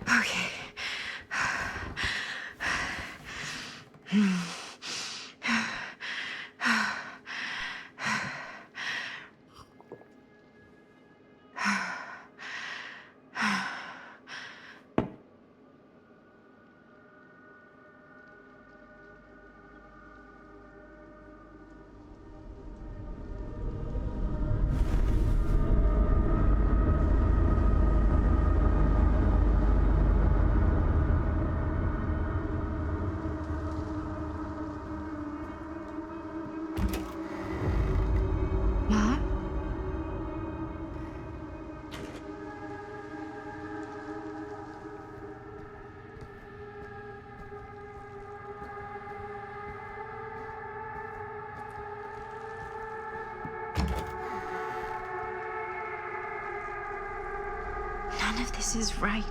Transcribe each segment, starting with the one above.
Okay. Mom? None of this is right.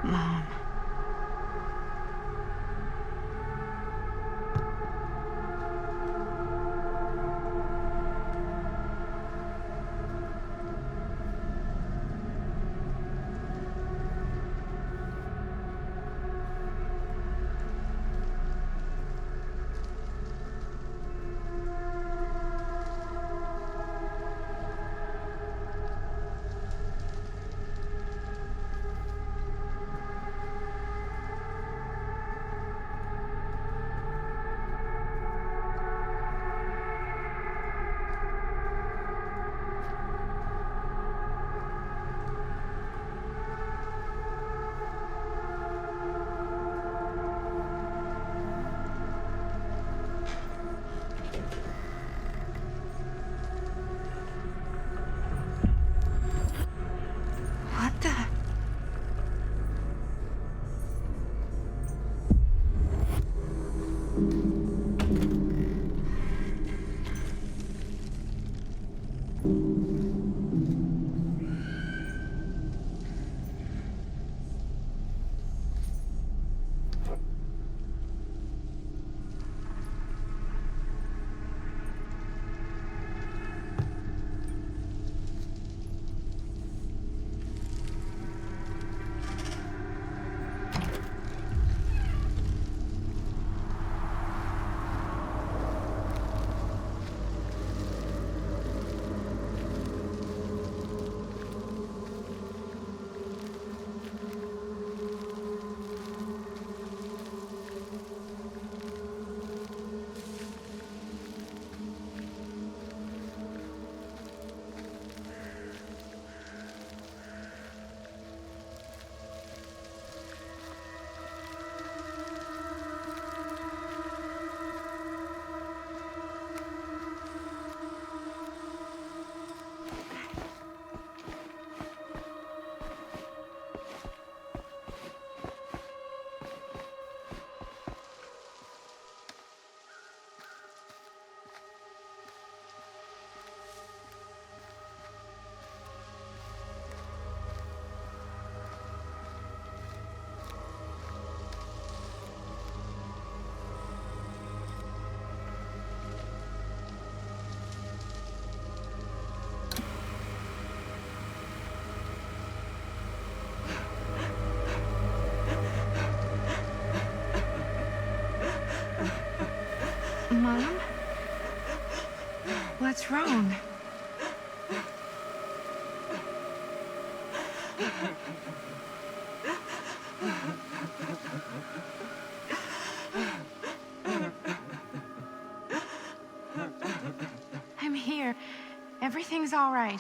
Mom. What the? Mom? What's wrong? I'm here. Everything's all right.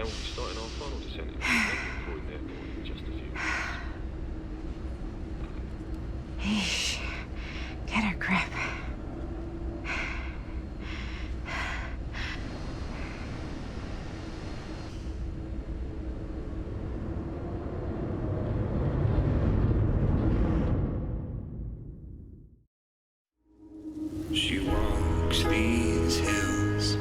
we'll be starting our final descent into Croydon Airport in just a few minutes. Eesh. Get a grip. She walks these hills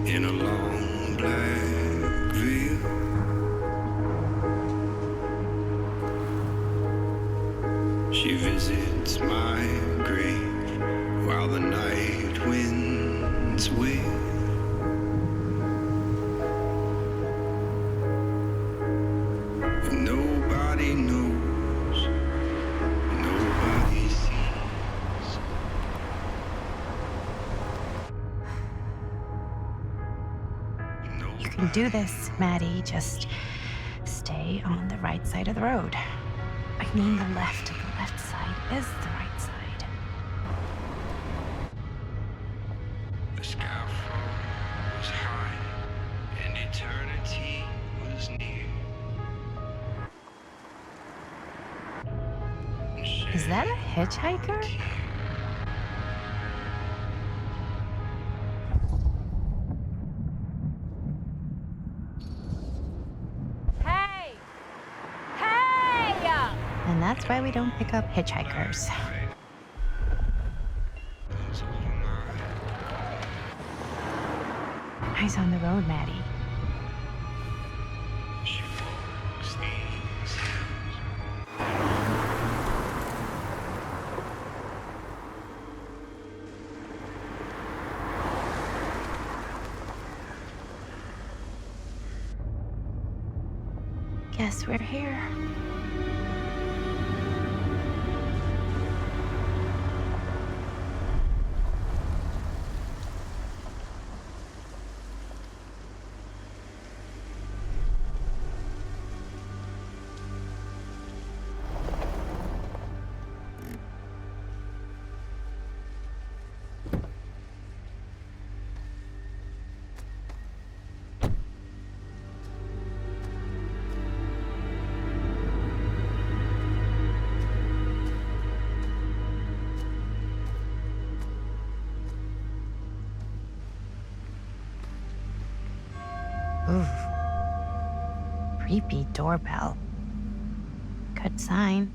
in a long black veil. She visits my grave while the night winds wail. And nobody knows, nobody sees. You can do this, Maddie. Just stay on the right side of the road. I mean the left. The left side is the right side. The sky was high and eternity was near. Is that a hitchhiker? Hey! Hey! And that's why we don't pick up hitchhikers. Eyes on the road, Maddie. She walks these hills. Guess we're here. Ooh. Creepy doorbell. Good sign.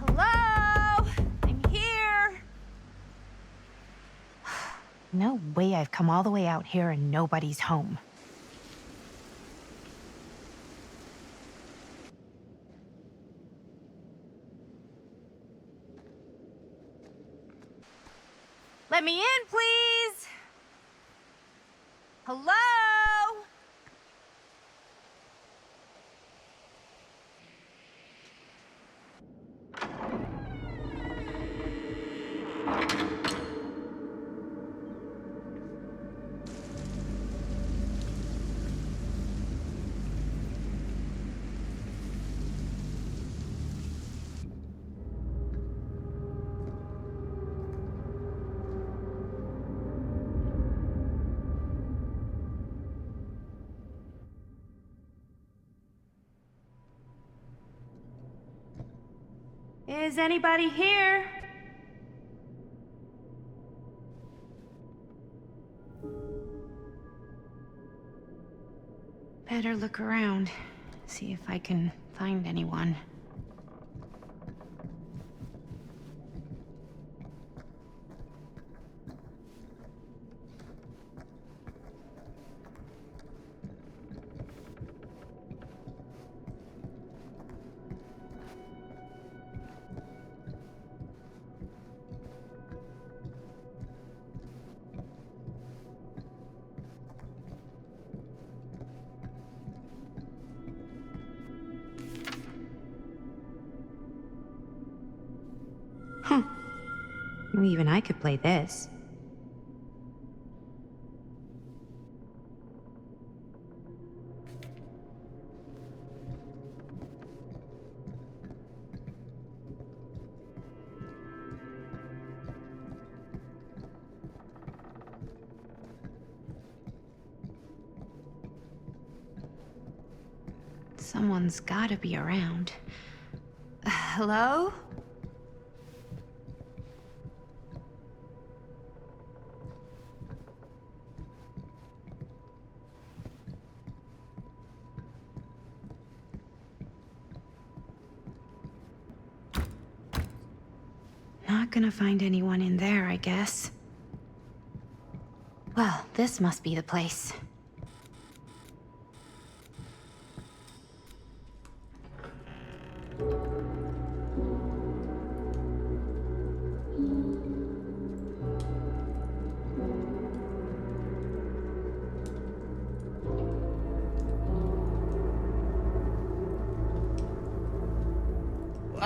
Hello? I'm here. No way I've come all the way out here and nobody's home. Let me in, please. Hello? Is anybody here? Better look around. See if I can find anyone. Even I could play this. Someone's gotta be around. Hello? Not gonna find anyone in there, I guess. Well, this must be the place.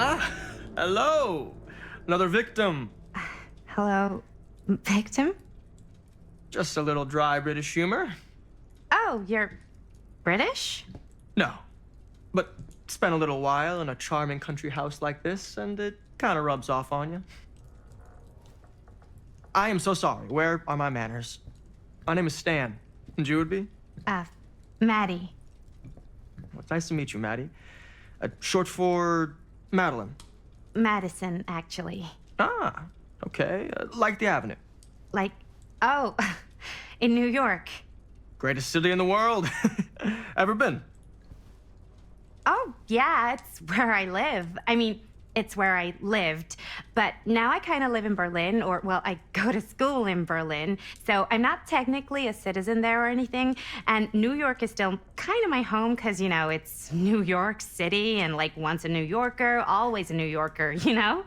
Ah, hello! Another victim. Hello, victim? Just a little dry British humor. Oh, you're British? No, but spent a little while in a charming country house like this, and it kind of rubs off on you. I am so sorry. Where are my manners? My name is Stan. And you would be? Maddie. Well, it's nice to meet you, Maddie. Short for Madeline. Madison, actually. Ah, okay. Like the Avenue. Like, oh, in New York. Greatest city in the world. Ever been? Oh, yeah, it's where I live. I mean, it's where I lived. But now I kind of live in Berlin, or, well, I go to school in Berlin. So I'm not technically a citizen there or anything. And New York is still kind of my home because, you know, it's New York City and, like, once a New Yorker, always a New Yorker, you know?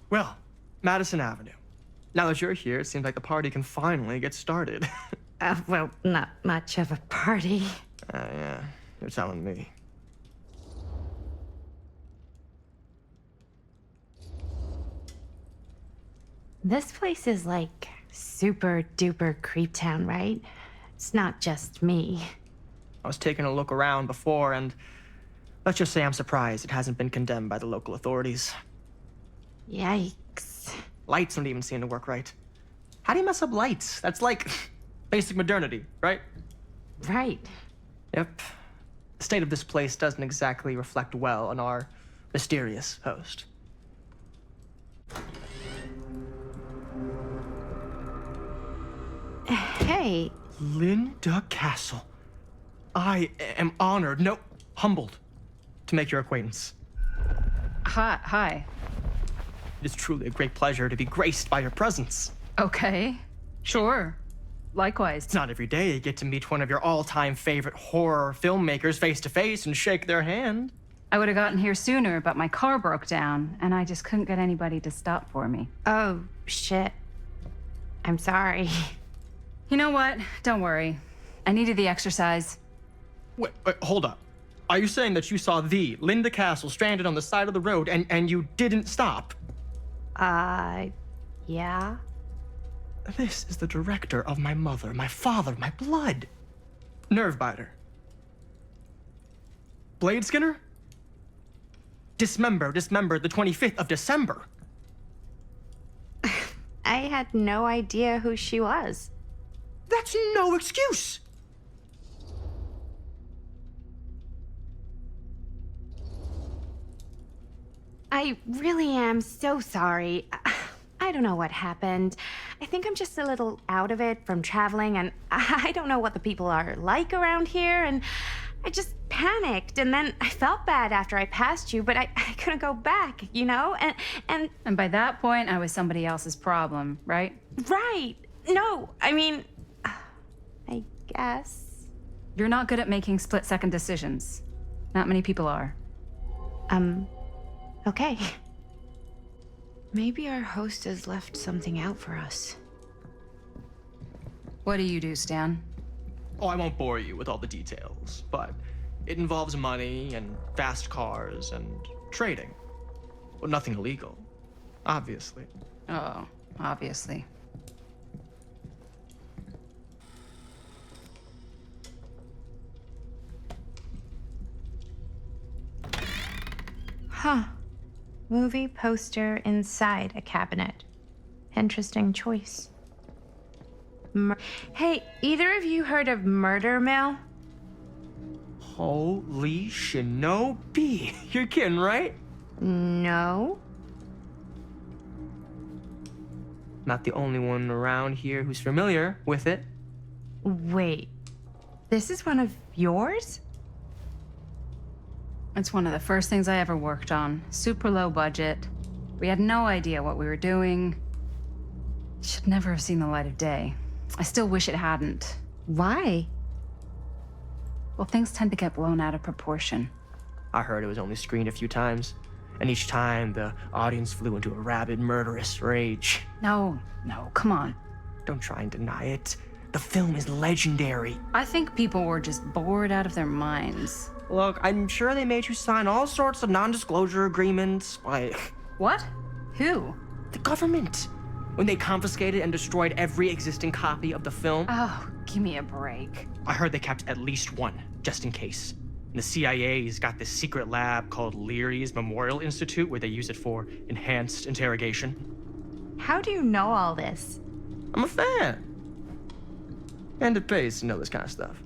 Well, Madison Avenue. Now that you're here, it seems like the party can finally get started. Well, not much of a party. Yeah, you're telling me. This place is like super duper creep town, right? It's not just me. I was taking a look around before, and let's just say I'm surprised it hasn't been condemned by the local authorities. Yikes. Lights don't even seem to work right. How do you mess up lights? That's like basic modernity, right? Right. Yep. The state of this place doesn't exactly reflect well on our mysterious host. Hey, Linda Castle. I am honored, no, humbled, to make your acquaintance. Hi. It is truly a great pleasure to be graced by your presence. Okay. Sure. Likewise. It's not every day you get to meet one of your all-time favorite horror filmmakers face to face and shake their hand. I would have gotten here sooner, but my car broke down, and I just couldn't get anybody to stop for me. oh, shit. I'm sorry. You know what? Don't worry. I needed the exercise. Wait, hold up. Are you saying that you saw the Linda Castle stranded on the side of the road and you didn't stop? Yeah? This is the director of my mother, my father, my blood. Nerve biter. Blade skinner? Dismember the 25th of December. I had no idea who she was. That's no excuse. I really am so sorry. I don't know what happened. I think I'm just a little out of it from traveling, and I don't know what the people are like around here, and I just panicked, and then I felt bad after I passed you, but I couldn't go back, you know? And by that point, I was somebody else's problem, right? Right. No, I mean, I guess. You're not good at making split-second decisions. Not many people are. Okay. Maybe our host has left something out for us. What do you do, Stan? Oh, I won't bore you with all the details, but it involves money and fast cars and trading. Well, nothing illegal, obviously. Oh, obviously. Huh. Movie poster inside a cabinet. Interesting choice. Hey, either of you heard of Murder Mill? Holy shinobi. You're kidding, right? No. Not the only one around here who's familiar with it. Wait. This is one of yours? It's one of the first things I ever worked on. Super low budget. We had no idea what we were doing. Should never have seen the light of day. I still wish it hadn't. Why? Well, things tend to get blown out of proportion. I heard it was only screened a few times, and each time the audience flew into a rabid, murderous rage. No, come on. Don't try and deny it. The film is legendary. I think people were just bored out of their minds. Look, I'm sure they made you sign all sorts of non-disclosure agreements, like What? Who? the government, when they confiscated and destroyed every existing copy of the film. Oh, give me a break. I heard they kept at least one, just in case. And the CIA's got this secret lab called Leary's Memorial Institute where they use it for enhanced interrogation. How do you know all this? I'm a fan. And it pays to know this kind of stuff.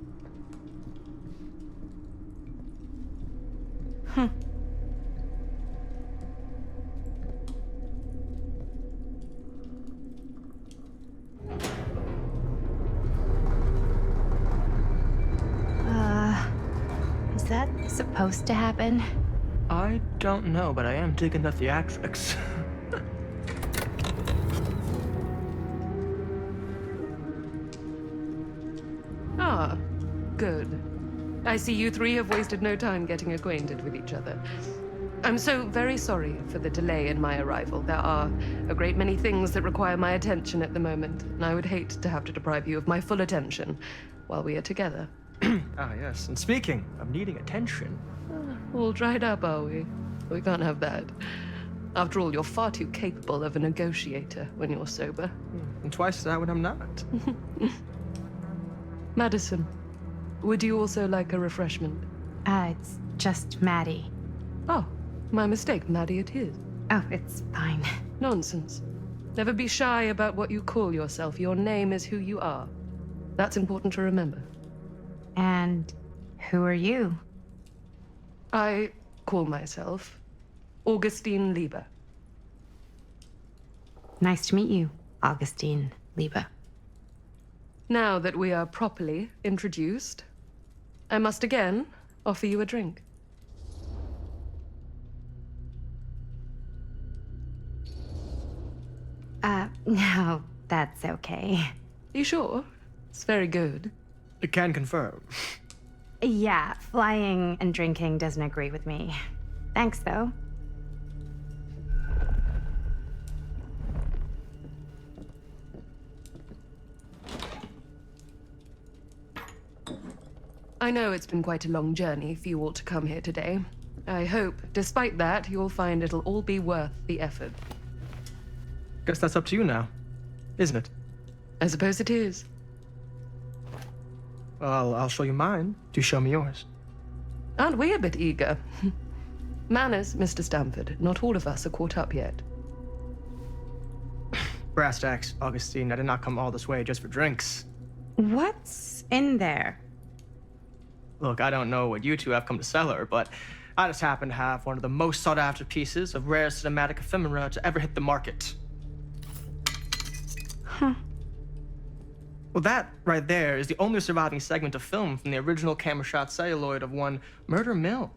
Is that supposed to happen? I don't know, but I am digging the theatrics. Ah, good. I see you three have wasted no time getting acquainted with each other. I'm so very sorry for the delay in my arrival. There are a great many things that require my attention at the moment, and I would hate to have to deprive you of my full attention while we are together. Ah, yes. And speaking of needing attention, All dried up, are we? We can't have that. After all, you're far too capable of a negotiator when you're sober. and twice that when I'm not. Madison, would you also like a refreshment? It's just Maddie. Oh, my mistake. Maddie it is. Oh, it's fine. Nonsense. Never be shy about what you call yourself. Your name is who you are. That's important to remember. And who are you? I call myself Augustine Lieber. Nice to meet you, Augustine Lieber. Now that we are properly introduced, I must again offer you a drink. No, that's okay. You sure? It's very good. I can confirm. Yeah, flying and drinking doesn't agree with me. Thanks, though. I know it's been quite a long journey for you all to come here today. I hope, despite that, you'll find it'll all be worth the effort. Guess that's up to you now, isn't it? I suppose it is. Well, I'll show you mine. Do show me yours. Aren't we a bit eager? Manners, Mr. Stamford. Not all of us are caught up yet. Brass tacks, Augustine. I did not come all this way just for drinks. What's in there? Look, I don't know what you two have come to cellar, but I just happen to have one of the most sought-after pieces of rare cinematic ephemera to ever hit the market. Well, that right there is the only surviving segment of film from the original camera shot celluloid of one Murder Mill.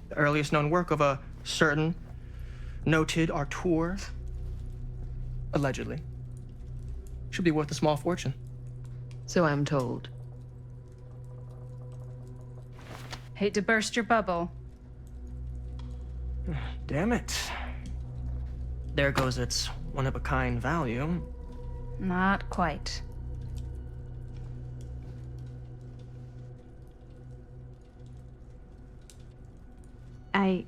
The earliest known work of a certain noted auteur, allegedly. Should be worth a small fortune. So I'm told. Hate to burst your bubble. Damn it. There goes its one-of-a-kind value. Not quite. I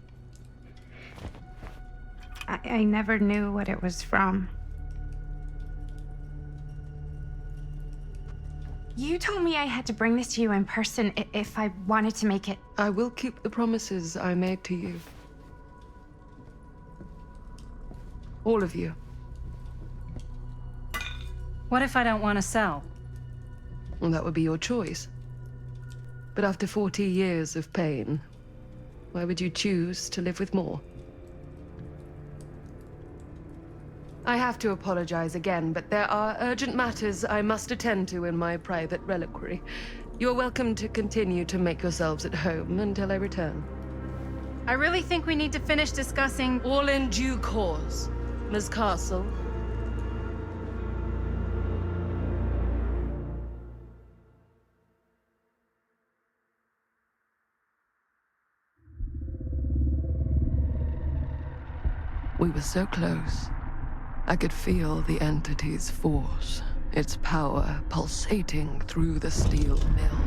never knew what it was from. You told me I had to bring this to you in person if I wanted to make it. I will keep the promises I made to you. All of you. What if I don't want to sell? Well, that would be your choice. But after 40 years of pain, why would you choose to live with more? I have to apologize again, but there are urgent matters I must attend to in my private reliquary. You're welcome to continue to make yourselves at home until I return. I really think we need to finish discussing. All in due course, Ms. Castle. We were so close. I could feel the entity's force, its power pulsating through the steel mill.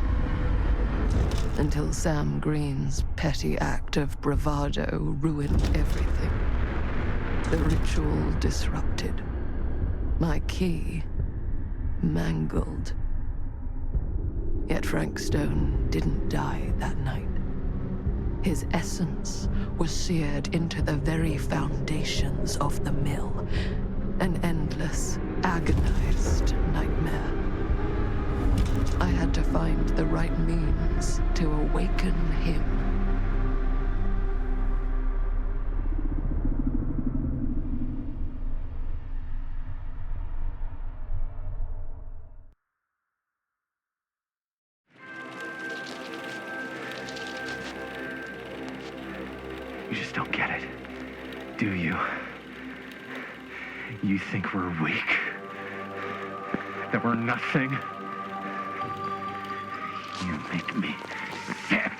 Until Sam Green's petty act of bravado ruined everything. The ritual disrupted. My key mangled. Yet Frank Stone didn't die that night. His essence was seared into the very foundations of the mill. An endless, agonized nightmare. I had to find the right means to awaken him. You just don't get it, do you? You think we're weak? That we're nothing? You make me sick.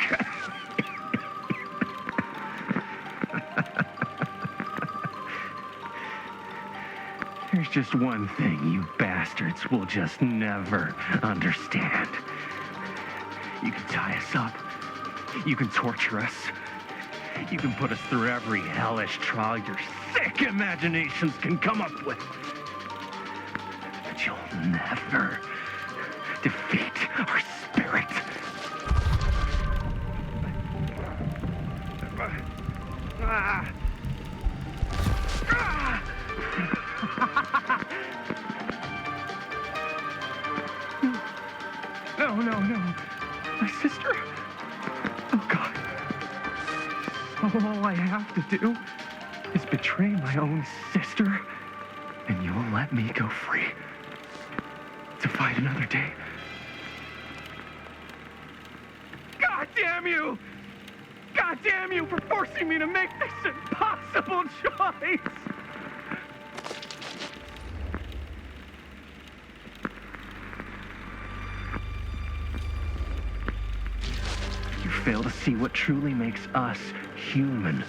There's just one thing you bastards will just never understand. You can tie us up. You can torture us. You can put us through every hellish trial your sick imaginations can come up with. But you'll never defeat our spirit. No. My sister? Oh, God. All I have to do is betray my own sister, and you will let me go free to fight another day. God damn you! God damn you for forcing me to make this impossible choice! You fail to see what truly makes us human.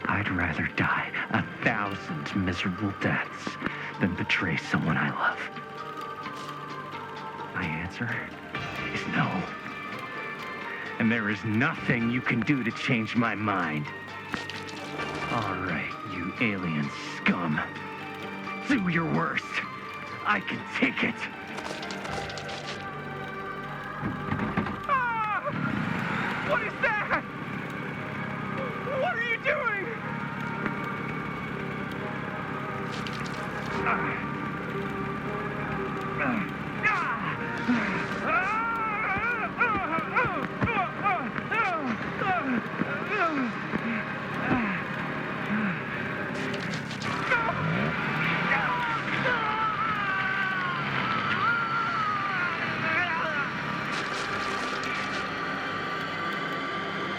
I'd rather die 1,000 miserable deaths than betray someone I love. My answer is no. And there is nothing you can do to change my mind. All right, you alien scum. Do your worst. I can take it. What is that? What are you doing?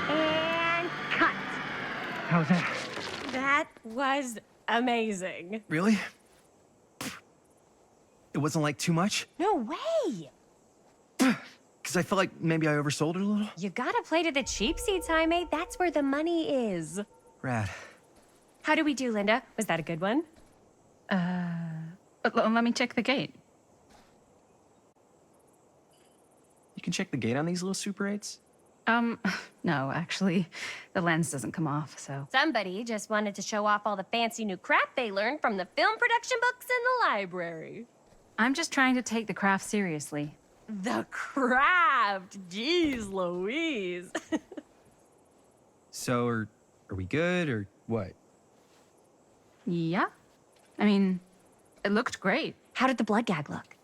And cut. How's that? That was amazing. Really? It wasn't like too much? No way. Because I felt like maybe I oversold it a little? You gotta play to the cheap seats, Jaime. That's where the money is. Rad. How do we do, Linda? Was that a good one? Let me check the gate. You can check the gate on these little Super 8s? No, actually, the lens doesn't come off, so. Somebody just wanted to show off all the fancy new crap they learned from the film production books in the library. I'm just trying to take the craft seriously. The craft! Jeez Louise. So, are we good, or what? Yeah? I mean, it looked great. How did the blood gag look?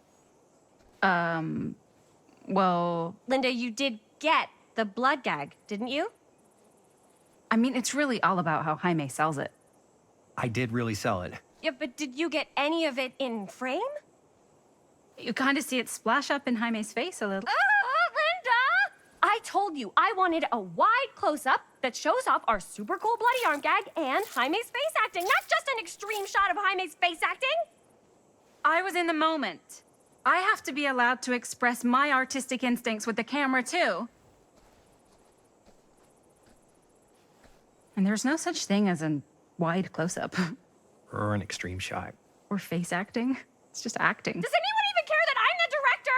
Well, Linda, you did get the blood gag, didn't you? I mean, it's really all about how Jaime sells it. I did really sell it. Yeah, but did you get any of it in frame? You kind of see it splash up in Jaime's face a little. Linda! I told you I wanted a wide close-up that shows off our super cool bloody arm gag and Jaime's face acting, not just an extreme shot of Jaime's face acting. I was in the moment. I have to be allowed to express my artistic instincts with the camera, too. And there's no such thing as a wide close-up. Or an extreme shot. Or face acting. It's just acting. Does anyone even care that I'm the director?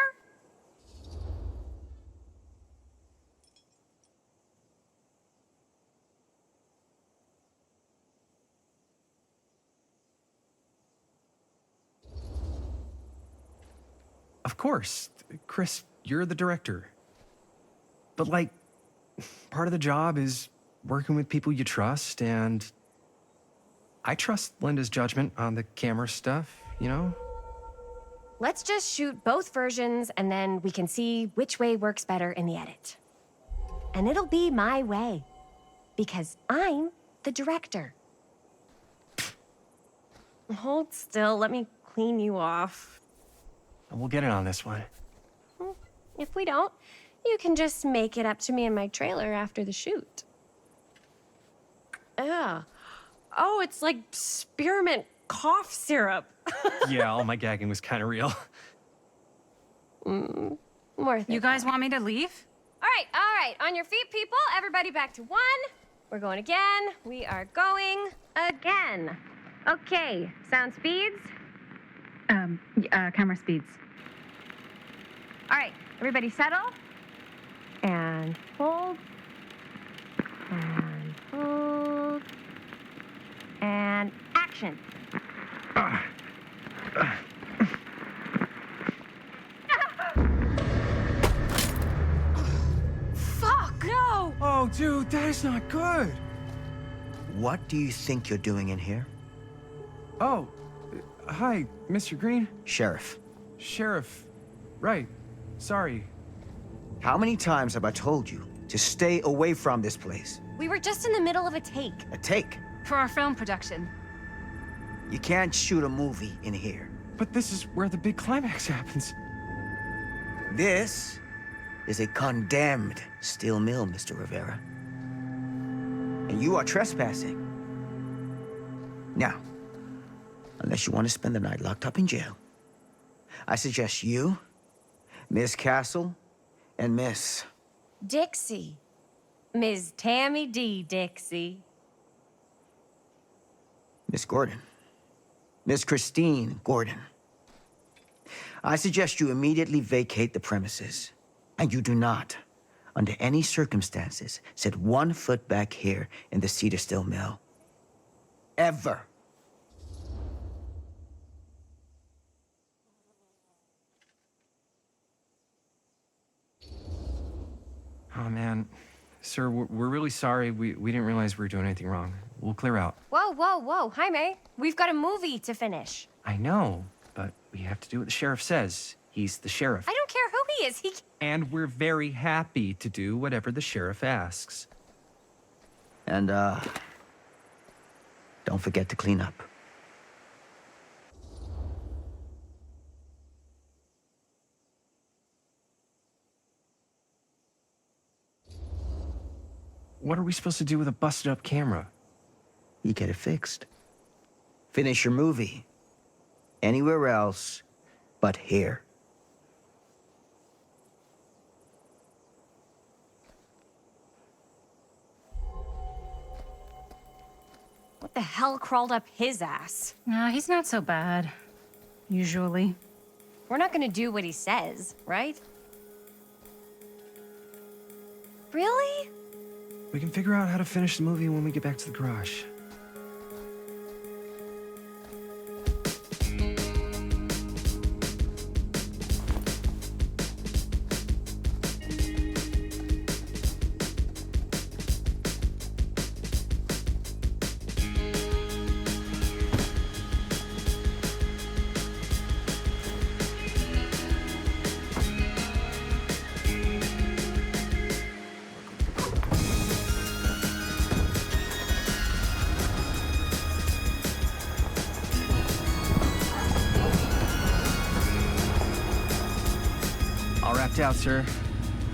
Of course. Chris, you're the director. But, like, part of the job is working with people you trust, and I trust Linda's judgment on the camera stuff, you know? Let's just shoot both versions and then we can see which way works better in the edit. And it'll be my way. Because I'm the director. Hold still, let me clean you off. We'll get it on this one. If we don't, you can just make it up to me in my trailer after the shoot. Ugh. Oh, it's like spearmint cough syrup. Yeah, all my gagging was kind of real. Worth it. You guys want me to leave? All right. On your feet, people. Everybody back to one. We're going again. We are going again. Okay, sound speeds. Camera speeds. All right, everybody settle. And hold. And hold. And action. Fuck, no! Oh, dude, that is not good. What do you think you're doing in here? Oh, hi, Mr. Green. Sheriff, Sheriff. Right. Sorry. how many times have I told you to stay away from this place? We were just in the middle of a take. A take. For our film production. You can't shoot a movie in here. But this is where the big climax happens. This is a condemned steel mill, Mr. Rivera. And you are trespassing. Now, unless you want to spend the night locked up in jail, I suggest you, Miss Castle, and Miss... Dixie. Ms. Tammy D. Dixie. Miss Gordon. Miss Christine Gordon. I suggest you immediately vacate the premises. And you do not, under any circumstances, set 1 foot back here in the Cedar Still Mill. Ever. Oh, man. Sir, we're really sorry. We didn't realize we were doing anything wrong. We'll clear out. Whoa. Jaime, we've got a movie to finish. I know, but we have to do what the sheriff says. He's the sheriff. I don't care who he is. And we're very happy to do whatever the sheriff asks. And, don't forget to clean up. What are we supposed to do with a busted-up camera? You get it fixed. Finish your movie. Anywhere else but here. What the hell crawled up his ass? No, he's not so bad. Usually. We're not gonna do what he says, right? Really? We can figure out how to finish the movie when we get back to the garage. wrapped out, sir.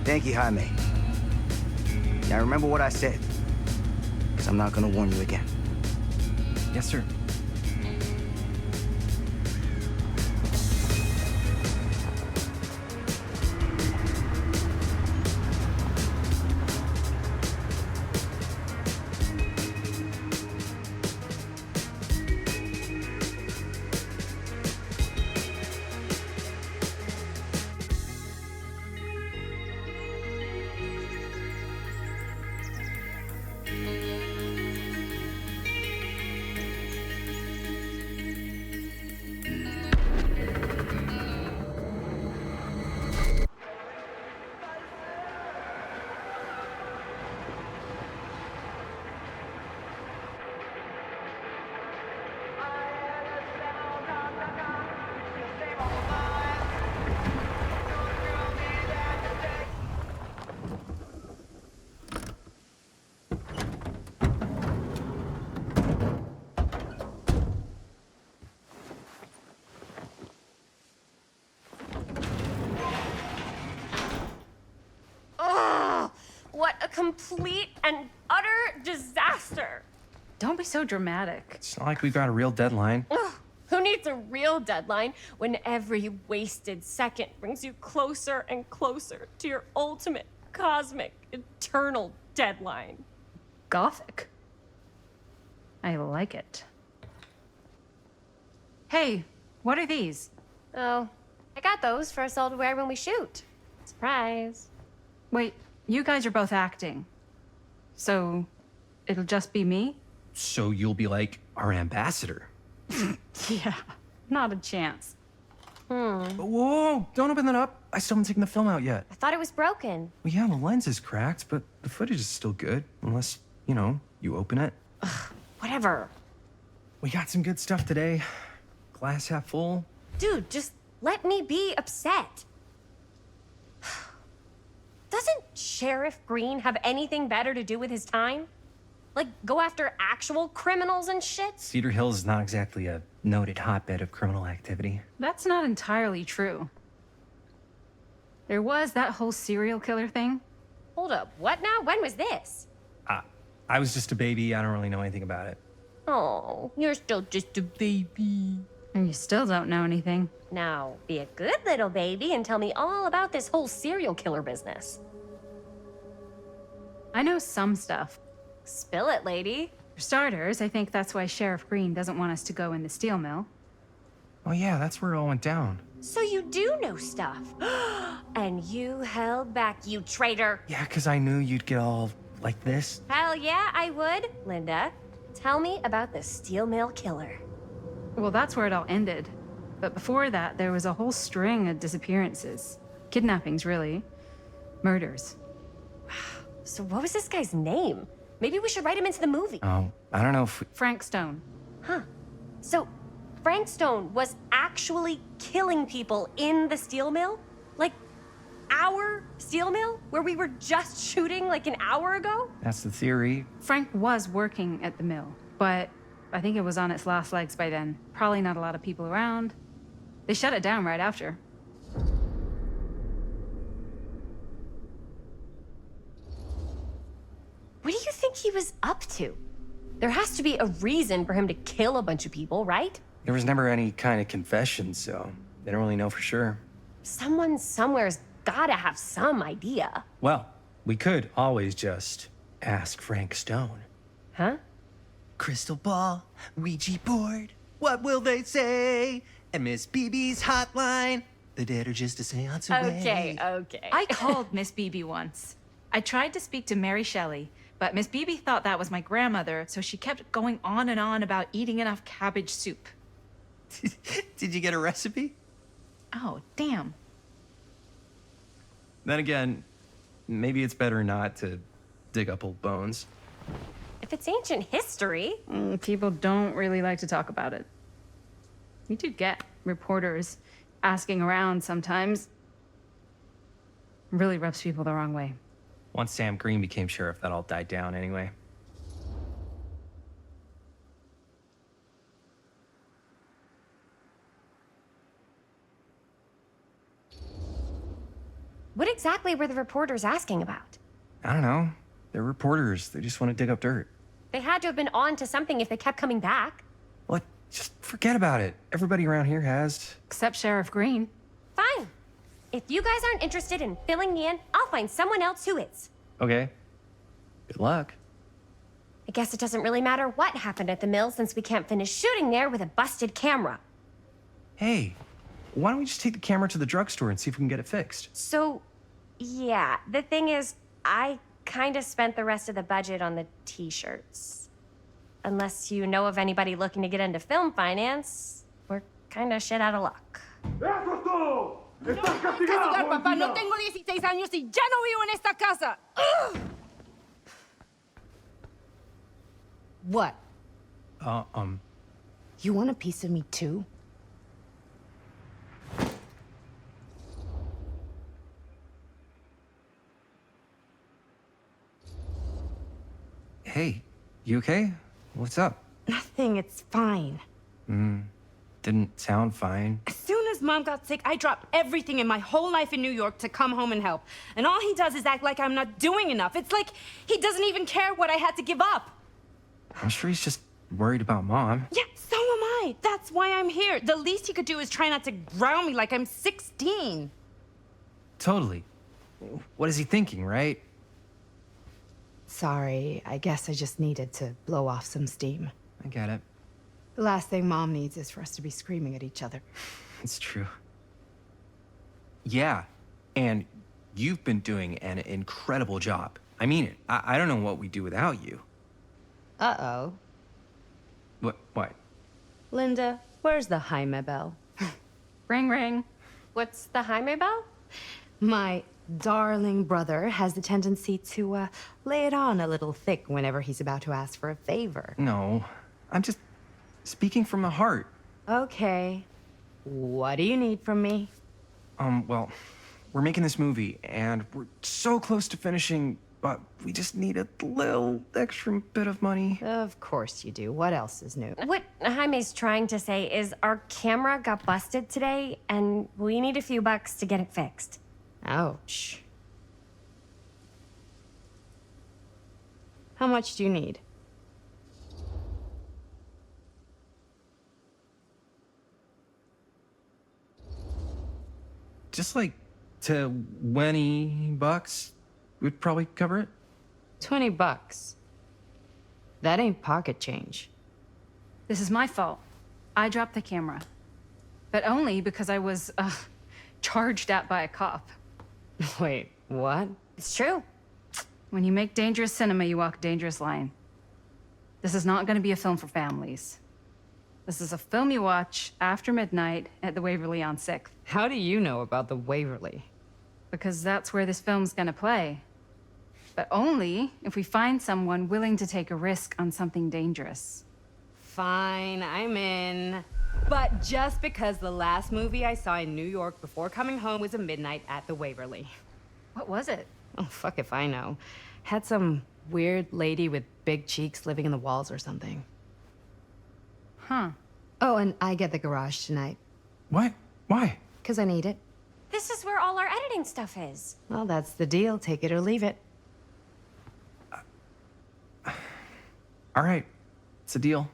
Thank you, Jaime. Now remember what I said, because I'm not gonna warn you again. Yes, sir. Ugh! What a complete and utter disaster! Don't be so dramatic. It's not like we've got a real deadline. Ugh, who needs a real deadline when every wasted second brings you closer and closer to your ultimate, cosmic, eternal deadline? Gothic. I like it. Hey, what are these? Oh, I got those for us all to wear when we shoot. Surprise. Wait, you guys are both acting. So, it'll just be me? So you'll be like our ambassador. Yeah, not a chance. Whoa, don't open that up. I still haven't taken the film out yet. I thought it was broken. Well, yeah, the lens is cracked, but the footage is still good. Unless, you open it. Whatever. We got some good stuff today. Glass half full. Dude, just let me be upset. Doesn't Sheriff Green have anything better to do with his time? Like, go after actual criminals and shit? Cedar Hills is not exactly a noted hotbed of criminal activity. That's not entirely true. There was that whole serial killer thing. Hold up, what now? When was this? I was just a baby. I don't really know anything about it. Oh, you're still just a baby. And you still don't know anything. Now, be a good little baby and tell me all about this whole serial killer business. I know some stuff. Spill it, lady. For starters, I think that's why Sheriff Green doesn't want us to go in the steel mill. Oh yeah, that's where it all went down. So you do know stuff. And you held back, you traitor. Yeah, because I knew you'd get all like this. Hell yeah, I would. Linda, tell me about the steel mill killer. Well, that's where it all ended. But before that, there was a whole string of disappearances. Kidnappings, really. Murders. So what was this guy's name? Maybe we should write him into the movie. Oh, I don't know if we... Frank Stone. Huh. So Frank Stone was actually killing people in the steel mill? Like, our steel mill? Where we were just shooting like an hour ago? That's the theory. Frank was working at the mill, but I think it was on its last legs by then. Probably not a lot of people around. They shut it down right after. What do you think he was up to? There has to be a reason for him to kill a bunch of people, right? There was never any kind of confession, so they don't really know for sure. Someone somewhere's gotta have some idea. Well, we could always just ask Frank Stone. Huh? Crystal ball, Ouija board, what will they say? And Miss BB's hotline, the dead are just a seance away. Okay. I called Miss Beebe once. I tried to speak to Mary Shelley, but Miss Beebe thought that was my grandmother, so she kept going on and on about eating enough cabbage soup. Did you get a recipe? Oh, damn. Then again, maybe it's better not to dig up old bones. If it's ancient history. People don't really like to talk about it. We do get reporters asking around sometimes. Really rubs people the wrong way. Once Sam Green became sheriff, that all died down anyway. What exactly were the reporters asking about? I don't know. They're reporters. They just want to dig up dirt. They had to have been on to something if they kept coming back. What? Just forget about it. Everybody around here has. Except Sheriff Green. Fine. If you guys aren't interested in filling me in, I'll find someone else who is. Okay. Good luck. I guess it doesn't really matter what happened at the mill since we can't finish shooting there with a busted camera. Hey, why don't we just take the camera to the drugstore and see if we can get it fixed? So, yeah, the thing is, I kind of spent the rest of the budget on the t-shirts. Unless you know of anybody looking to get into film finance, we're kind of shit out of luck. Castigar, papá. No tengo 16 años y ya no vivo en esta casa. Ugh. What? You want a piece of me too? Hey, you okay? What's up? Nothing, it's fine. Didn't sound fine. As soon as Mom got sick, I dropped everything in my whole life in New York to come home and help. And all he does is act like I'm not doing enough. It's like he doesn't even care what I had to give up. I'm sure he's just worried about Mom. Yeah, so am I. That's why I'm here. The least he could do is try not to ground me like I'm 16. Totally. What is he thinking, right? Sorry, I guess I just needed to blow off some steam. I get it. The last thing Mom needs is for us to be screaming at each other. It's true. Yeah, and you've been doing an incredible job. I mean it. I don't know what we'd do without you. Uh-oh. What? Linda, where's the Jaime bell? Ring, ring. What's the Jaime bell? My darling brother has the tendency to lay it on a little thick whenever he's about to ask for a favor. No, I'm just speaking from the heart. Okay. What do you need from me? Well, we're making this movie, and we're so close to finishing, but we just need a little extra bit of money. Of course you do. What else is new? What Jaime's trying to say is our camera got busted today, and we need a few bucks to get it fixed. Ouch. How much do you need? Just like $20 would probably cover it. $20. That ain't pocket change. This is my fault. I dropped the camera. But only because I was, charged at by a cop. Wait, what? It's true. When you make dangerous cinema, you walk a dangerous line. This is not going to be a film for families. This is a film you watch after midnight at the Waverly on 6th. How do you know about the Waverly? Because that's where this film's going to play. But only if we find someone willing to take a risk on something dangerous. Fine, I'm in. But just because the last movie I saw in New York before coming home was a midnight at the Waverly. What was it? Oh, fuck if I know. Had some weird lady with big cheeks living in the walls or something. Huh. Oh, and I get the garage tonight. What? Why? Because I need it. This is where all our editing stuff is. Well, that's the deal. Take it or leave it. All right. It's a deal.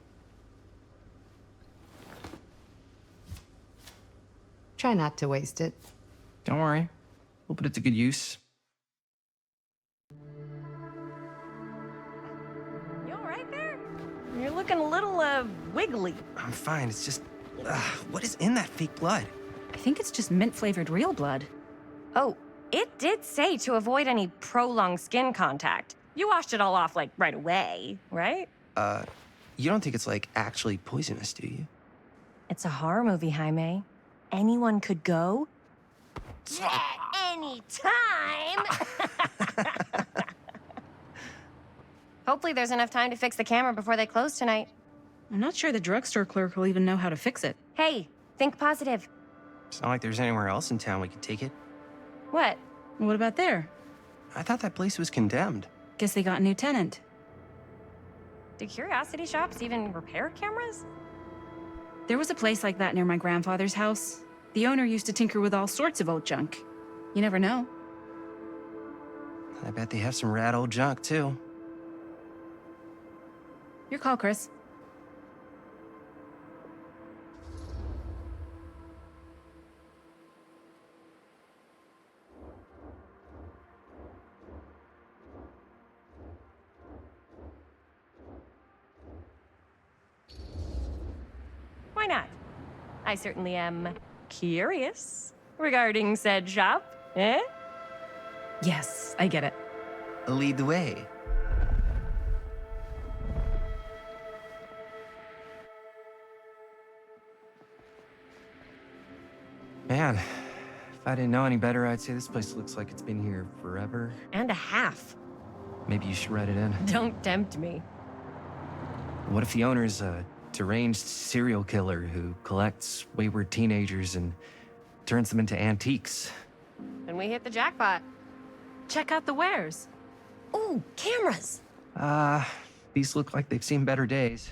Try not to waste it. Don't worry. We'll put it to good use. You all right there? You're looking a little, wiggly. I'm fine. It's just, what is in that fake blood? I think it's just mint-flavored real blood. Oh, it did say to avoid any prolonged skin contact. You washed it all off, like, right away, right? You don't think it's, like, actually poisonous, do you? It's a horror movie, Jaime. Anyone could go. Yeah, anytime! Hopefully there's enough time to fix the camera before they close tonight. I'm not sure the drugstore clerk will even know how to fix it. Hey, think positive. It's not like there's anywhere else in town we could take it. What? What about there? I thought that place was condemned. Guess they got a new tenant. Do curiosity shops even repair cameras? There was a place like that near my grandfather's house. The owner used to tinker with all sorts of old junk. You never know. I bet they have some rad old junk, too. Your call, Chris. Why not? I certainly am curious regarding said shop, eh? Yes, I get it. Lead the way. Man, if I didn't know any better, I'd say this place looks like it's been here forever. And a half. Maybe you should write it in. Don't tempt me. What if the owner's a deranged serial killer who collects wayward teenagers and turns them into antiques? Then we hit the jackpot. Check out the wares. Ooh, cameras. These look like they've seen better days.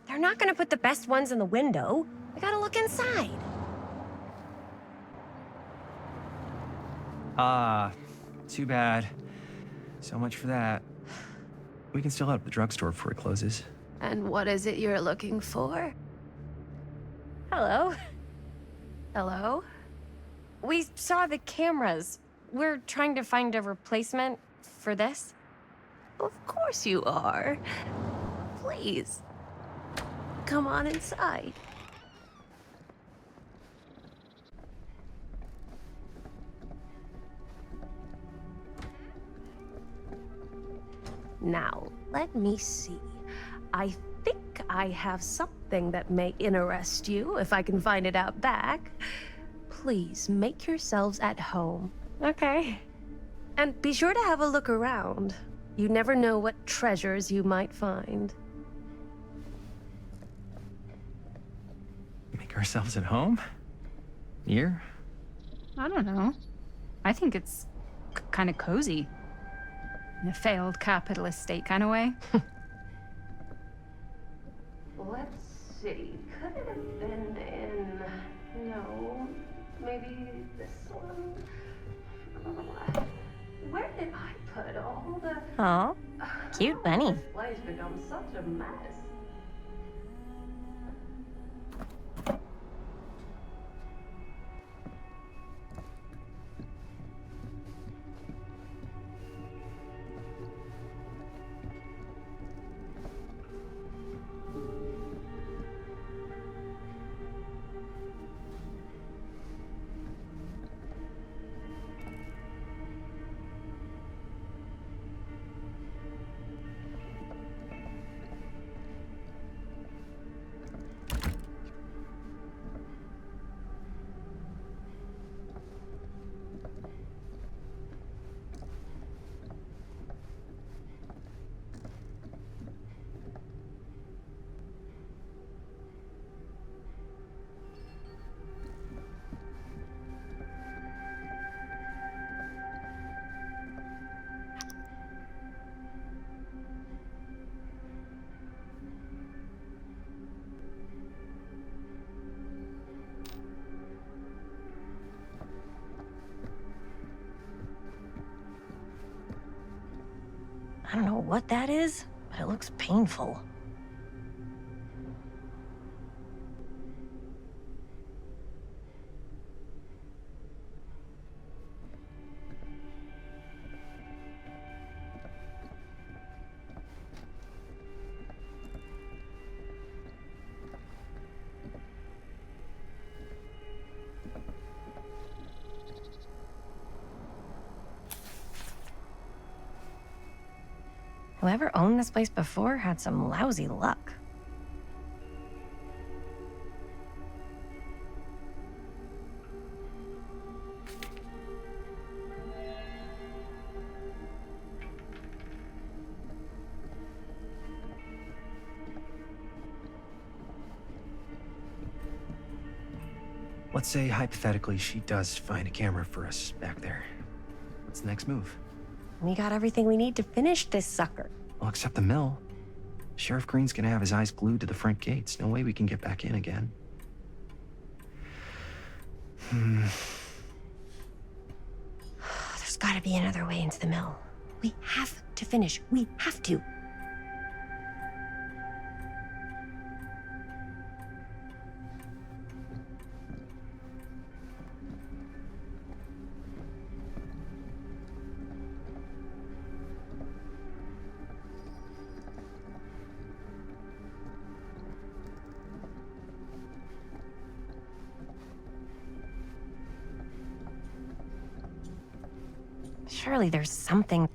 They're not gonna put the best ones in the window. We gotta look inside. Too bad. So much for that. We can still head up the drugstore before it closes. And what is it you're looking for? Hello. Hello? We saw the cameras. We're trying to find a replacement for this. Of course you are. Please. Come on inside. Now, let me see. I think I have something that may interest you, if I can find it out back. Please make yourselves at home. Okay. And be sure to have a look around. You never know what treasures you might find. Make ourselves at home? Here? I don't know. I think it's kind of cozy. In a failed capitalist state kind of way. Let's see. Could it have been in... No. Maybe this one? Where did I put all the... Aw, cute bunny. This place become such a mess. I don't know what that is, but it looks painful. Whoever owned this place before had some lousy luck. Let's say, hypothetically, she does find a camera for us back there. What's the next move? We got everything we need to finish this sucker. Well, except the mill. Sheriff Green's gonna have his eyes glued to the front gates. No way we can get back in again. There's gotta be another way into the mill. We have to finish. We have to. Surely there's something.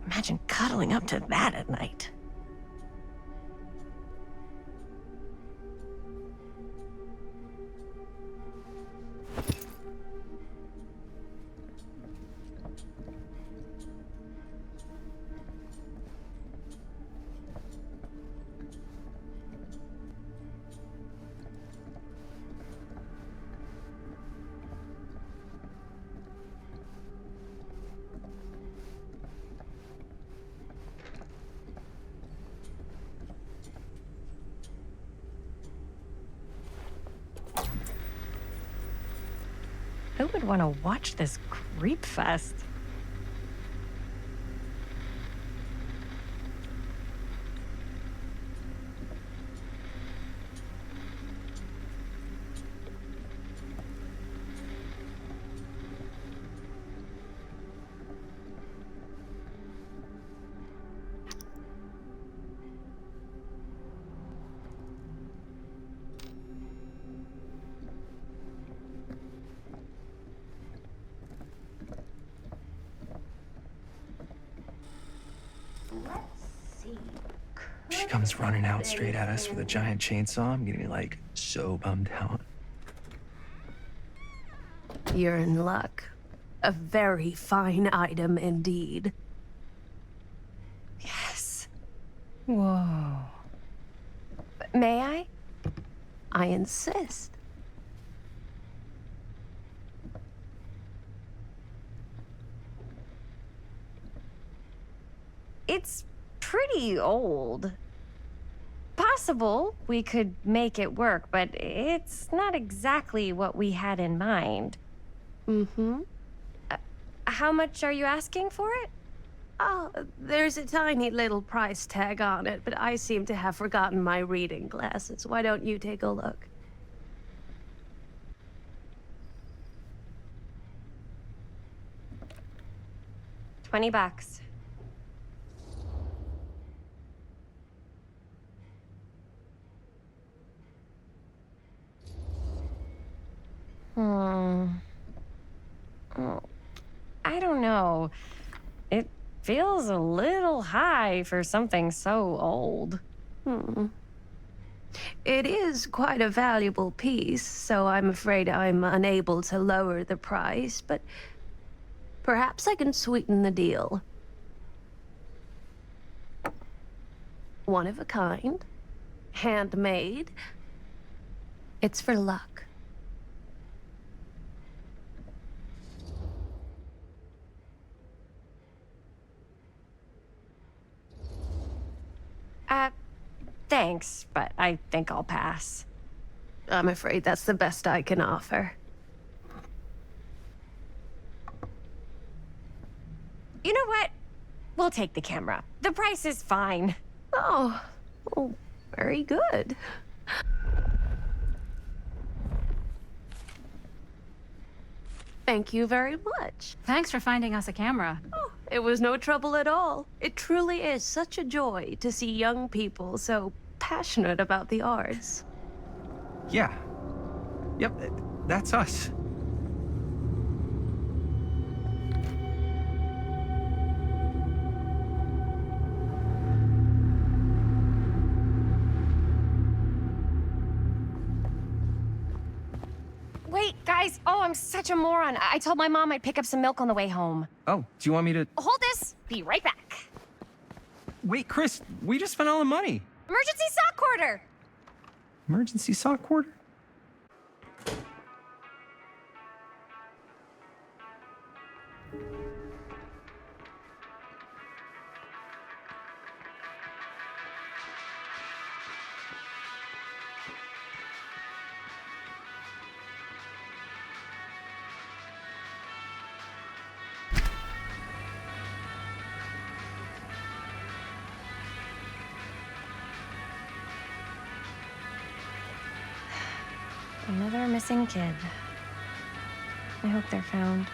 Imagine cuddling up to that at night. Who would want to watch this creep fest? She comes running out straight at us with a giant chainsaw. I'm gonna be like so bummed out. You're in luck. A very fine item indeed. Yes. Whoa. May I? I insist. It's pretty old. Possible we could make it work, but it's not exactly what we had in mind. Mm-hmm. How much are you asking for it? Oh, there's a tiny little price tag on it, but I seem to have forgotten my reading glasses. Why don't you take a look? $20. I don't know. It feels a little high for something so old. It is quite a valuable piece, so I'm afraid I'm unable to lower the price, but perhaps I can sweeten the deal. One of a kind, handmade. It's for luck. Thanks, but I think I'll pass. I'm afraid that's the best I can offer. You know what? We'll take the camera. The price is fine. Oh, very good. Thank you very much. Thanks for finding us a camera. Oh, it was no trouble at all. It truly is such a joy to see young people so passionate about the arts. Yeah. Yep, that's us. Wait, guys. Oh, I'm such a moron. I told my mom I'd pick up some milk on the way home. Oh, do you want me to... Hold this. Be right back. Wait, Chris, we just spent all the money. Emergency sock quarter! Emergency sock quarter? Another missing kid. I hope they're found.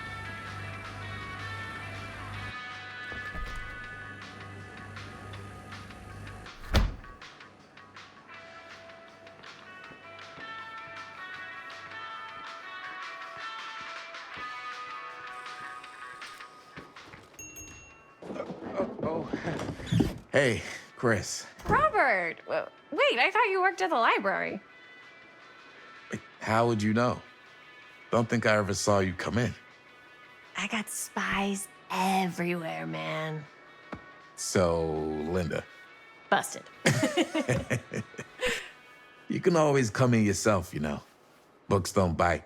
Hey, Chris. Robert! Wait, I thought you worked at the library. How would you know? Don't think I ever saw you come in. I got spies everywhere, man. So, Linda. Busted. You can always come in yourself, you know. Books don't bite.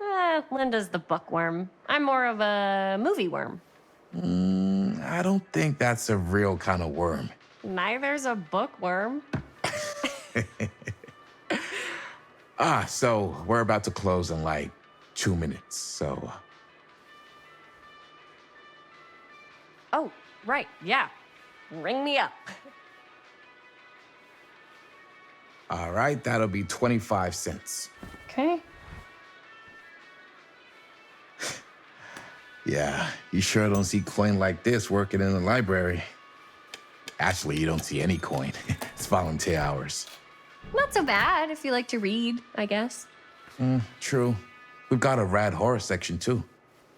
Linda's the bookworm. I'm more of a movie worm. I don't think that's a real kind of worm. Neither's a bookworm. So we're about to close in like 2 minutes, so... Oh, right, yeah. Ring me up. All right, that'll be 25 cents. Okay. Yeah, you sure don't see coin like this working in the library. Actually, you don't see any coin. It's volunteer hours. Not so bad if you like to read, I guess. True. We've got a rad horror section, too.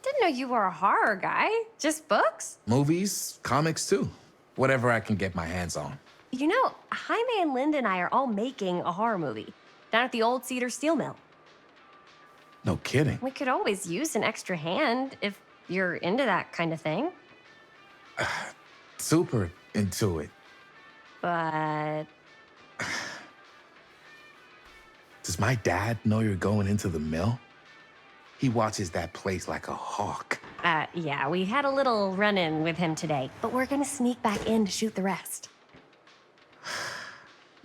Didn't know you were a horror guy. Just books? Movies, comics, too. Whatever I can get my hands on. You know, Jaime and Linda and I are all making a horror movie down at the old Cedar Steel Mill. No kidding. We could always use an extra hand if you're into that kind of thing. Super into it. But... Does my dad know you're going into the mill? He watches that place like a hawk. Yeah, we had a little run-in with him today, but we're gonna sneak back in to shoot the rest.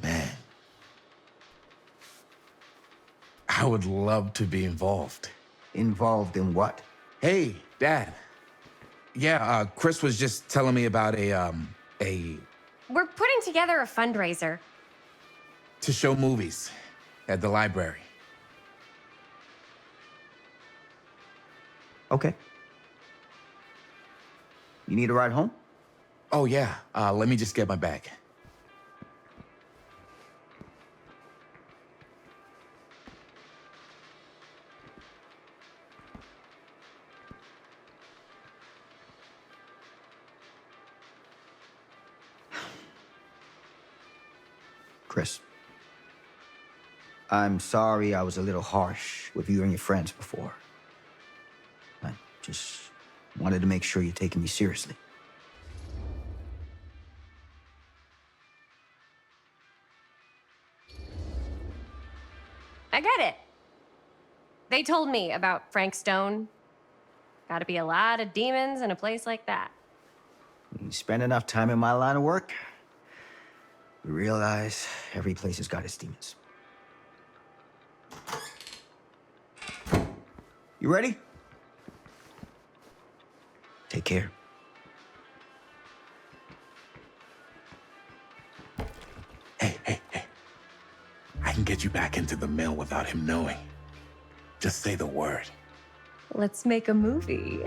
Man. I would love to be involved. Involved in what? Hey, Dad. Yeah, Chris was just telling me about a... We're putting together a fundraiser. to show movies at the library. Okay. You need a ride home? Oh, yeah. Let me just get my bag. Chris, I'm sorry I was a little harsh with you and your friends before. I just wanted to make sure you're taking me seriously. I get it. They told me about Frank Stone. Gotta be a lot of demons in a place like that. You spend enough time in my line of work, you realize every place has got its demons. You ready? Take care. Hey. I can get you back into the mill without him knowing. Just say the word. Let's make a movie.